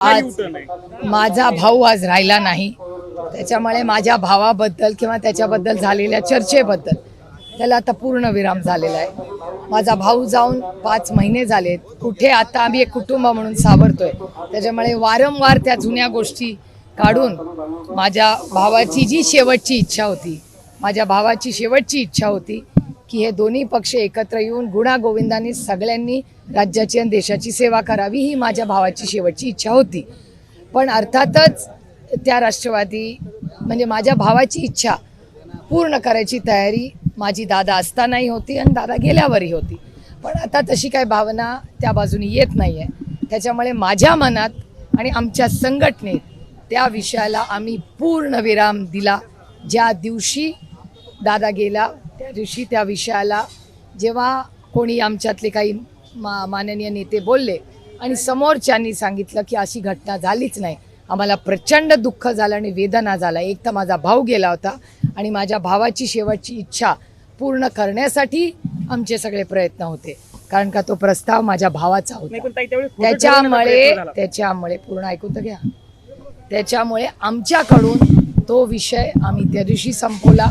आज माझा भाऊ आज राहिला नाही, त्याच्यामुळे माझ्या भावाबद्दल किंवा त्याच्याबद्दल झालेल्या चर्चेबद्दल त्याला आता पूर्ण विराम झालेला आहे। माझा भाऊ जाऊन 5 महिने झालेत। कुठे आता आम्ही एक कुटुंब म्हणून सावरतोय, त्याच्यामुळे वारंवार त्या जुन्या गोष्टी काढून माझ्या भावाची जी शेवटची इच्छा होती की हे दोन्ही पक्ष एकत्र येऊन गुणागोविंदाने सगळ्यांनी राज्याची आणि देशाची सेवा करावी, ही माझ्या भावाची शेवटची इच्छा होती। पण अर्थातच त्या राष्ट्रवादी म्हणजे माझ्या भावाची इच्छा पूर्ण करायची तयारी माझी दादा असतानाही होती आणि दादा गेल्यावरही होती, पण आता तशी काही भावना त्या बाजूने येत नाही आहे। त्याच्यामुळे माझ्या मनात आणि आमच्या संघटनेत त्या विषयाला आम्ही पूर्ण विराम दिला। ज्या दिवशी दादा गेला त्या दिवशी त्या विषयाला जेव्हा कोणी आमच्यातले काही माननीय नेते बोलले आणि समोरच्यांनी सांगितलं की अशी घटना झालीच नाही, आम्हाला प्रचंड दुःख झालं आणि वेदना झाला। एक तर माझा भाऊ गेला होता आणि माझ्या भावाची शेवटची इच्छा पूर्ण करण्यासाठी आमचे सगळे प्रयत्न होते, कारण का तो प्रस्ताव माझ्या भावाचा होता। त्याच्यामुळे पूर्ण ऐकून तर घ्या, त्याच्यामुळे आमच्याकडून तो विषय आम्ही त्या दिवशी संपवला।